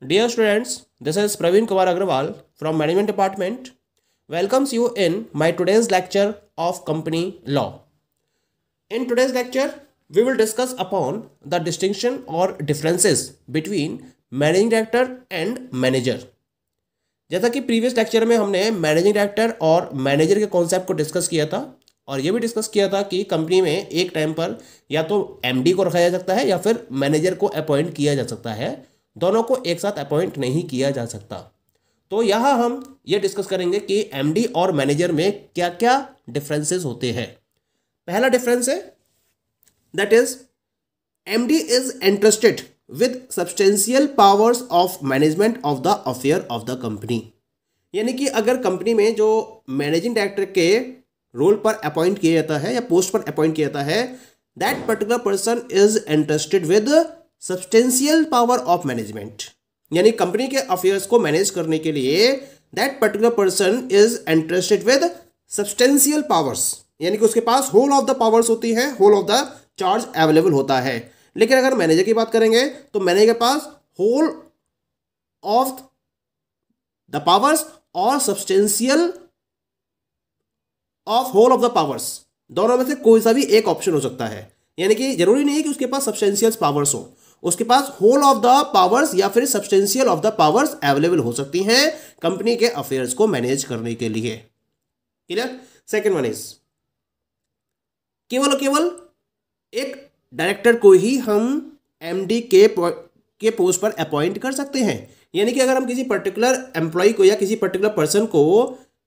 Dear students, this is Praveen Kumar Agrawal from Management Department. Welcomes you in my today's lecture of Company Law. In today's lecture, we will discuss upon the distinction or differences between Managing Director and Manager. जैसा कि previous lecture में हमने managing director और manager के concept को discuss किया था और ये भी डिस्कस किया था कि कंपनी में एक टाइम पर या तो एमडी को रखा जा सकता है या फिर मैनेजर को अपॉइंट किया जा सकता है, दोनों को एक साथ अपॉइंट नहीं किया जा सकता। तो यहाँ हम ये डिस्कस करेंगे कि एमडी और मैनेजर में क्या क्या डिफरेंसेस होते हैं। पहला डिफरेंस है that is MD is interested with substantial powers of management of the affair of the company। यानी कि अगर कंपनी में जो मैनेजिंग डायरेक्टर के रोल पर अपॉइंट किया जाता है या पोस्ट पर अपॉइंट किया जाता है, that particular person is interested with substantial power of management. यानी कंपनी के अफेयर्स को मैनेज करने के लिए that particular person is interested with substantial powers, यानी कि उसके पास होल ऑफ द पावर्स होती है, whole of the charge available होता है। लेकिन अगर मैनेजर की बात करेंगे तो मैनेजर के पास होल ऑफ द पावर्स और substantial of whole of the powers, दोनों में से कोई सा भी एक ऑप्शन हो सकता है। यानी कि जरूरी नहीं है कि उसके पास सब्सटेंशियल पावर्स हो, उसके पास होल ऑफ द पावर्स या फिर substantial of the powers available हो सकती हैं कंपनी के अफेयर्स को मैनेज करने के लिए। क्लियर। सेकेंड वन इज केवल एक डायरेक्टर को ही हम एमडी के पोस्ट पर अपॉइंट कर सकते हैं। यानी कि अगर हम किसी पर्टिकुलर एम्प्लॉय को या किसी पर्टिकुलर पर्सन को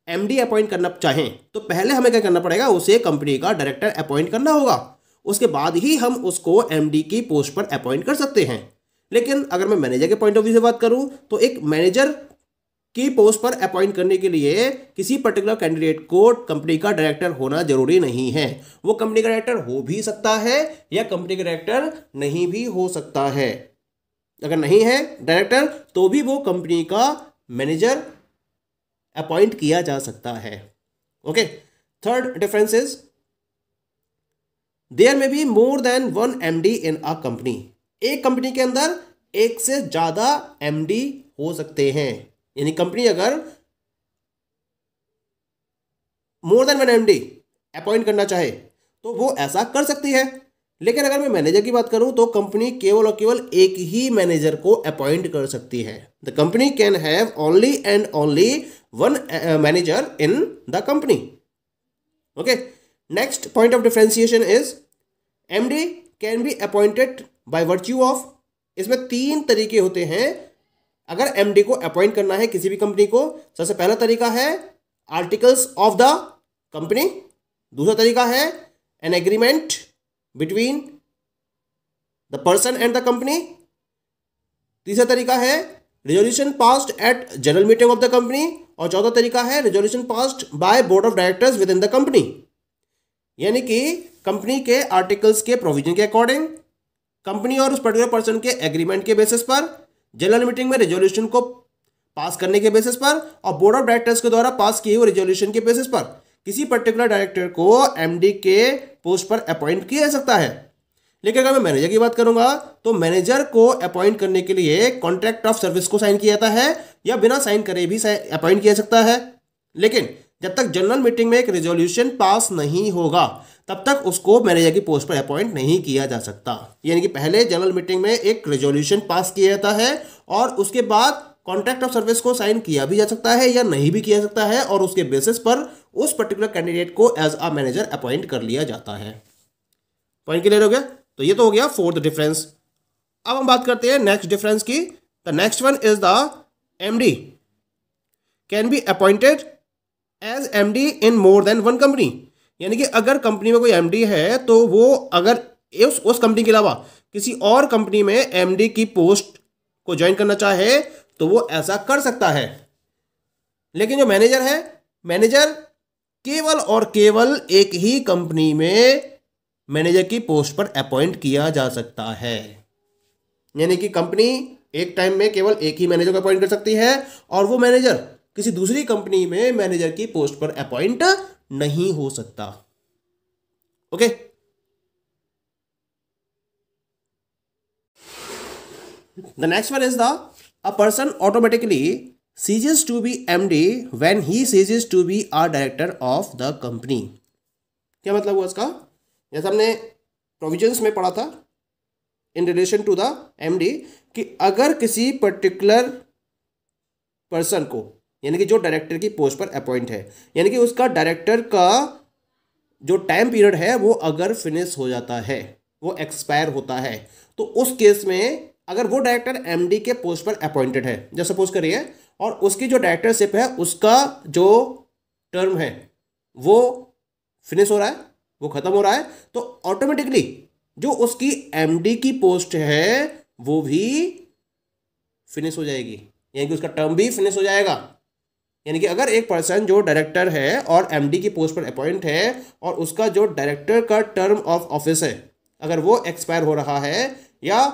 एमडी अपॉइंट करना चाहें तो पहले हमें क्या करना पड़ेगा, उसे कंपनी का डायरेक्टर अपॉइंट करना होगा, उसके बाद ही हम उसको एमडी की पोस्ट पर अपॉइंट कर सकते हैं। लेकिन अगर मैं मैनेजर के पॉइंट ऑफ व्यू से बात करूं तो एक मैनेजर की पोस्ट पर अपॉइंट करने के लिए किसी पर्टिकुलर कैंडिडेट को कंपनी का डायरेक्टर होना जरूरी नहीं है। वो कंपनी का डायरेक्टर हो भी सकता है या कंपनी का डायरेक्टर नहीं भी हो सकता है। अगर नहीं है डायरेक्टर तो भी वो कंपनी का मैनेजर अपॉइंट किया जा सकता है। Okay. Third difference is there में be more than one MD in a company. एक कंपनी के अंदर एक से ज्यादा एमडी हो सकते हैं। यानी कंपनी अगर more than one MD appoint करना चाहे तो वो ऐसा कर सकती है। लेकिन अगर मैं मैनेजर की बात करूं तो कंपनी केवल और केवल एक ही मैनेजर को अपॉइंट कर सकती है। The company can have only and only one manager in the company. Okay. Next point of differentiation is MD can be appointed by virtue of. इसमें तीन तरीके होते हैं अगर एमडी को अपॉइंट करना है किसी भी कंपनी को। सबसे पहला तरीका है आर्टिकल्स ऑफ द कंपनी, दूसरा तरीका है an agreement between the person and the company, तीसरा तरीका है resolution passed at general meeting of the company और चौथा तरीका है resolution passed by board of directors within the company. यानी कि कंपनी के आर्टिकल्स के प्रोविजन के अकॉर्डिंग, कंपनी और उस पर्टिकुलर पर्सन के एग्रीमेंट के बेसिस पर, जनरल मीटिंग में रेजोल्यूशन को पास करने के बेसिस पर और बोर्ड ऑफ डायरेक्टर्स के द्वारा पास किए हुए रेजोल्यूशन के बेसिस पर किसी पर्टिकुलर डायरेक्टर को एमडी के पोस्ट पर अपॉइंट किया जा सकता है। लेकिन अगर मैं मैनेजर की बात करूंगा तो मैनेजर को अपॉइंट करने के लिए कॉन्ट्रैक्ट ऑफ सर्विस को साइन किया जाता है या बिना साइन करे भी अपॉइंट किया जा सकता है। लेकिन जब तक जनरल मीटिंग में एक रेजोल्यूशन पास नहीं होगा तब तक उसको मैनेजर की पोस्ट पर अपॉइंट नहीं किया जा सकता। यानी कि पहले जनरल मीटिंग में एक रेजोल्यूशन पास किया जाता है और उसके बाद कॉन्ट्रैक्ट ऑफ सर्विस को साइन किया भी जा सकता है या नहीं भी किया जा सकता है और उसके बेसिस पर उस पर्टिकुलर कैंडिडेट को एज अ मैनेजर अपॉइंट कर लिया जाता है। पॉइंट क्लियर हो गया। तो ये तो हो गया फोर्थ डिफरेंस। अब हम बात करते हैं नेक्स्ट डिफरेंस की। The next one is the MD can be appointed as MD in more than one company. यानी कि अगर कंपनी में कोई एमडी है तो वो अगर उस कंपनी के अलावा किसी और कंपनी में एमडी की पोस्ट को ज्वाइन करना चाहे तो वो ऐसा कर सकता है। लेकिन जो मैनेजर है, मैनेजर केवल और केवल एक ही कंपनी में मैनेजर की पोस्ट पर अपॉइंट किया जा सकता है। यानी कि कंपनी एक टाइम में केवल एक ही मैनेजर को अपॉइंट कर सकती है और वो मैनेजर किसी दूसरी कंपनी में मैनेजर की पोस्ट पर अपॉइंट नहीं हो सकता। Okay. The next one is the a person automatically ceases to be MD when he ceases to be a director of the company। क्या मतलब हुआ इसका? जैसा हमने प्रोविजंस में पढ़ा था in relation to the MD कि अगर किसी पर्टिकुलर पर्सन को, यानी कि जो डायरेक्टर की पोस्ट पर अपॉइंट है, यानी कि उसका डायरेक्टर का जो टाइम पीरियड है वो अगर फिनिश हो जाता है, वो एक्सपायर होता है, तो उस केस में अगर वो डायरेक्टर MD के पोस्ट पर अपॉइंटेड है, जैसे सपोज करिए, और उसकी जो डायरेक्टरशिप है उसका जो टर्म है वो फिनिश हो रहा है, वो खत्म हो रहा है, तो ऑटोमेटिकली जो उसकी MD की पोस्ट है वो भी फिनिश हो जाएगी, यानी कि उसका टर्म भी फिनिश हो जाएगा। यानी कि अगर एक पर्सन जो डायरेक्टर है और MD की पोस्ट पर अपॉइंट है और उसका जो डायरेक्टर का टर्म ऑफ ऑफिस है अगर वो एक्सपायर हो रहा है या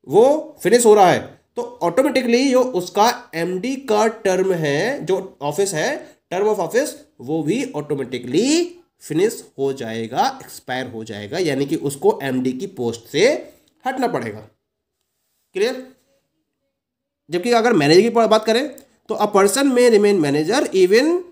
वो फिनिश हो रहा है, तो ऑटोमेटिकली जो उसका MD का टर्म है, जो ऑफिस है, टर्म ऑफ ऑफिस, वो भी ऑटोमेटिकली फिनिश हो जाएगा, एक्सपायर हो जाएगा, यानी कि उसको MD की पोस्ट से हटना पड़ेगा। क्लियर? जबकि अगर मैनेजर की बात करें तो अ पर्सन में remain manager even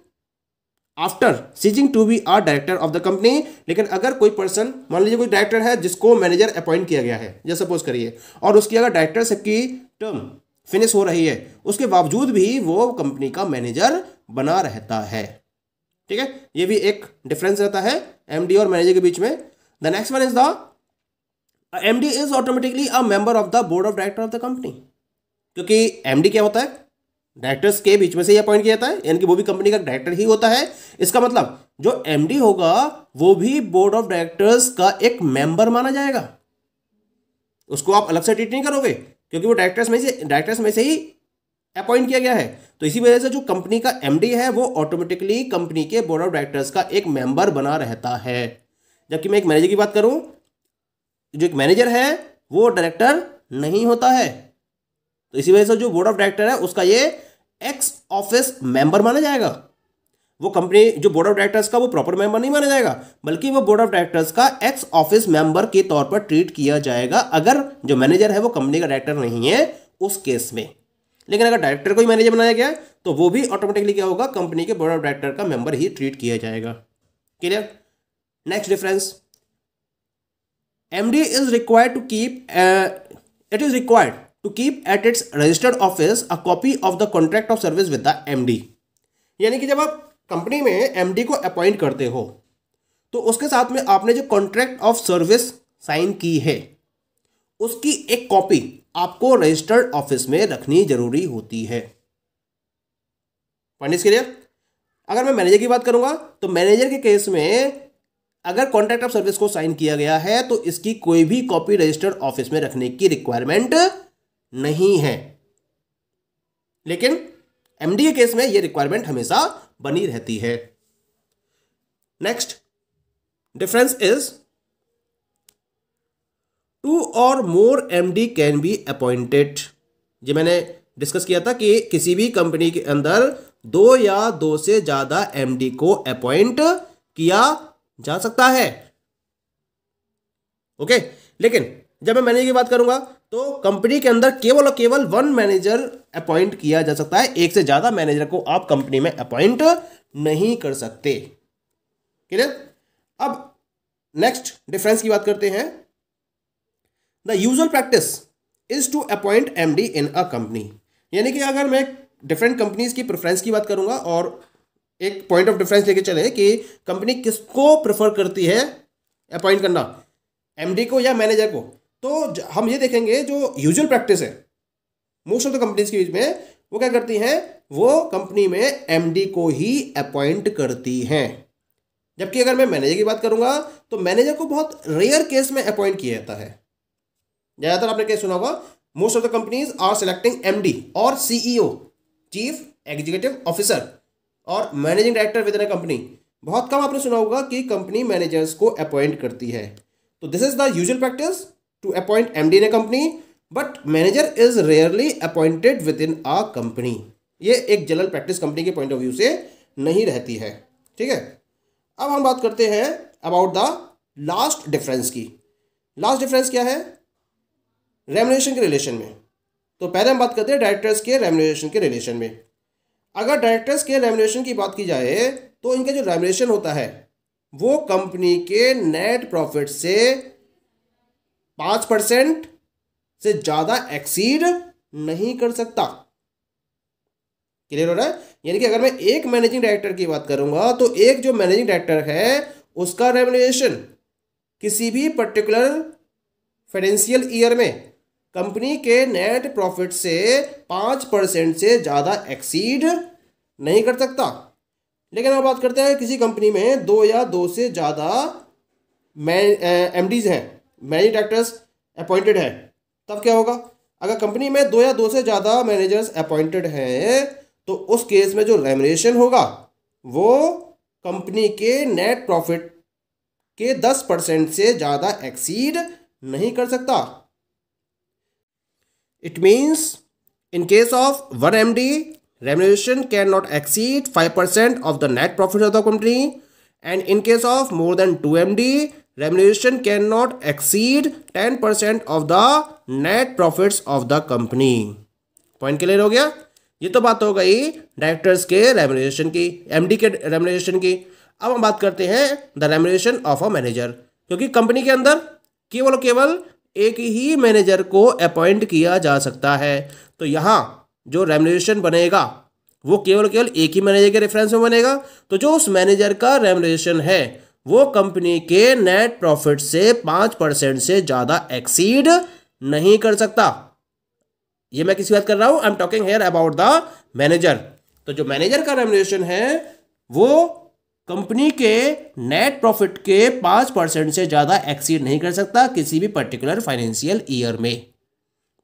after ceasing to be a director of the company. लेकिन अगर कोई पर्सन, मान लीजिए कोई डायरेक्टर है जिसको मैनेजर अपॉइंट किया गया है, जैसे सपोज करिए, और उसकी अगर डायरेक्टरशिप की टर्म फिनिश हो रही है, उसके बावजूद भी वो कंपनी का मैनेजर बना रहता है। ठीक है, ये भी एक डिफरेंस रहता है MD और मैनेजर के बीच में। The next one is the MD is automatically a member of the board of director of the company. क्योंकि MD क्या होता है, डायरेक्टर्स के बीच में से ही अपॉइंट किया जाता है, यानी कि वो भी कंपनी का डायरेक्टर ही होता है। इसका मतलब जो MD होगा वो भी बोर्ड ऑफ डायरेक्टर्स का एक मेंबर माना जाएगा, उसको आप अलग से ट्रीट नहीं करोगे क्योंकि वो डायरेक्टर्स में से ही अपॉइंट किया गया है। तो इसी वजह से जो कंपनी का MD है वो ऑटोमेटिकली कंपनी के बोर्ड ऑफ डायरेक्टर्स का एक मेंबर बना रहता है। जबकि मैं एक मैनेजर की बात करूं, जो एक मैनेजर है वो डायरेक्टर नहीं होता है, तो इसी वजह से जो बोर्ड ऑफ डायरेक्टर है उसका ये एक्स ऑफिस मेंबर माना जाएगा। वो कंपनी जो बोर्ड ऑफ डायरेक्टर्स का वो प्रॉपर मेंबर नहीं माना जाएगा, बल्कि वो बोर्ड ऑफ डायरेक्टर्स का एक्स ऑफिस मेंबर के तौर पर ट्रीट किया जाएगा अगर जो मैनेजर है वो कंपनी का डायरेक्टर नहीं है उस केस में। लेकिन अगर डायरेक्टर को ही मैनेजर बनाया गया है तो वो भी ऑटोमेटिकली क्या होगा, कंपनी के बोर्ड ऑफ डायरेक्टर का मेंबर ही ट्रीट किया जाएगा। Clear? Next difference, MD is required to keep it is required to keep at its registered office a copy of the contract of service with the MD। यानी कि जब आप company में MD को appoint करते हो तो उसके साथ में आपने जो कॉन्ट्रैक्ट ऑफ सर्विस साइन की है उसकी एक कॉपी आपको रजिस्टर्ड ऑफिस में रखनी जरूरी होती है। Point is clear? अगर मैं मैनेजर की बात करूंगा तो मैनेजर के केस में अगर कॉन्ट्रैक्ट ऑफ सर्विस को साइन किया गया है तो इसकी कोई भी कॉपी रजिस्टर्ड ऑफिस में रखने की रिक्वायरमेंट नहीं है, लेकिन MD के केस में यह रिक्वायरमेंट हमेशा बनी रहती है। नेक्स्ट डिफरेंस इज 2 और मोर MD कैन बी अपॉइंटेड। जो मैंने डिस्कस किया था कि किसी भी कंपनी के अंदर 2 या 2 से ज्यादा MD को अपॉइंट किया जा सकता है। ओके, लेकिन जब मैं मैनेजर की बात करूंगा तो कंपनी के अंदर केवल और केवल 1 मैनेजर अपॉइंट किया जा सकता है, एक से ज्यादा मैनेजर को आप कंपनी में अपॉइंट नहीं कर सकते। क्लियर? अब नेक्स्ट डिफरेंस की बात करते हैं। The usual practice is to appoint MD in a company. यानी कि अगर मैं डिफरेंट कंपनीज की प्रेफरेंस की बात करूंगा और एक पॉइंट ऑफ डिफरेंस लेके चले कि कंपनी किसको प्रेफर करती है अपॉइंट करना, MD को या मैनेजर को, तो हम ये देखेंगे जो यूजुअल प्रैक्टिस है मोस्ट ऑफ द कंपनीज के बीच में, वो क्या करती हैं, वो कंपनी में MD को ही अपॉइंट करती हैं। जबकि अगर मैं मैनेजर की बात करूंगा तो मैनेजर को बहुत रेयर केस में अपॉइंट किया जाता है। ज्यादातर आपने केस सुना होगा, most of the companies are selecting MD और CEO, चीफ एग्जीक्यूटिव ऑफिसर और managing director within a company. बहुत कम आपने सुना होगा कि कंपनी मैनेजर्स को अपॉइंट करती है। तो this is the usual practice to appoint MD in a company, but manager is rarely appointed within a company. ये एक जनरल प्रैक्टिस कंपनी के पॉइंट ऑफ व्यू से नहीं रहती है। ठीक है, अब हम बात करते हैं अबाउट द लास्ट डिफरेंस की। लास्ट डिफरेंस क्या है? रेम्युनरेशन के रिलेशन में। तो पहले हम बात करते हैं डायरेक्टर्स के रेम्यूनरेशन के रिलेशन में। अगर डायरेक्टर्स के रेम्यूनरेशन की बात की जाए तो इनका जो रेम्यूनरेशन होता है वो कंपनी के नेट प्रॉफिट से 5% से ज़्यादा एक्सीड नहीं कर सकता। क्लियर हो रहा है? यानी कि अगर मैं एक मैनेजिंग डायरेक्टर की बात करूंगा तो एक जो मैनेजिंग डायरेक्टर है उसका रेम्यूनरेशन किसी भी पर्टिकुलर फाइनेंशियल ईयर में कंपनी के नेट प्रॉफिट से 5% से ज़्यादा एक्सीड नहीं कर सकता। लेकिन अब बात करते हैं किसी कंपनी में 2 या 2 से ज़्यादा MDs हैं, मैनेजिंग डायरेक्टर्स अपॉइंटेड है, तब क्या होगा? अगर कंपनी में 2 या 2 से ज़्यादा मैनेजर्स अपॉइंटेड हैं तो उस केस में जो रेम्यूनरेशन होगा वो कंपनी के नेट प्रॉफिट के 10% से ज़्यादा एक्सीड नहीं कर सकता। It means in case of 1 MD remuneration cannot exceed 5% of the net profit of the company, and in case of more than 2 MD remuneration cannot exceed 10% of the net profits of the company। Point clear हो गया? ये तो बात हो गई directors के remuneration की, MD के रेम्यूनरेशन की। अब हम बात करते हैं the remuneration of a manager, क्योंकि कंपनी के अंदर केवल एक ही मैनेजर को अपॉइंट किया जा सकता है। तो यहाँ जो रेम्यूनरेशन बनेगा वो केवल एक ही मैनेजर के रेफरेंस में बनेगा। तो जो उस मैनेजर का रेम्यूनरेशन है वो कंपनी के नेट प्रॉफिट से 5% से ज़्यादा एक्सीड नहीं कर सकता। ये मैं किसी बात कर रहा हूँ? I am talking here about the manager. तो जो मैनेजर का रेम्यूनरेशन है वो कंपनी के नेट प्रॉफिट के 5% से ज़्यादा एक्सीड नहीं कर सकता किसी भी पर्टिकुलर फाइनेंशियल ईयर में।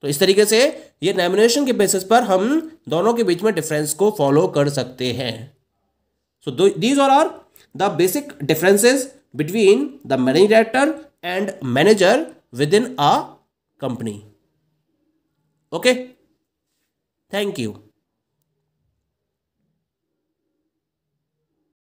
तो इस तरीके से ये रेम्यूनरेशन के बेसिस पर हम दोनों के बीच में डिफरेंस को फॉलो कर सकते हैं। So these are the basic differences between the managing director and manager within a company. Okay, thank you.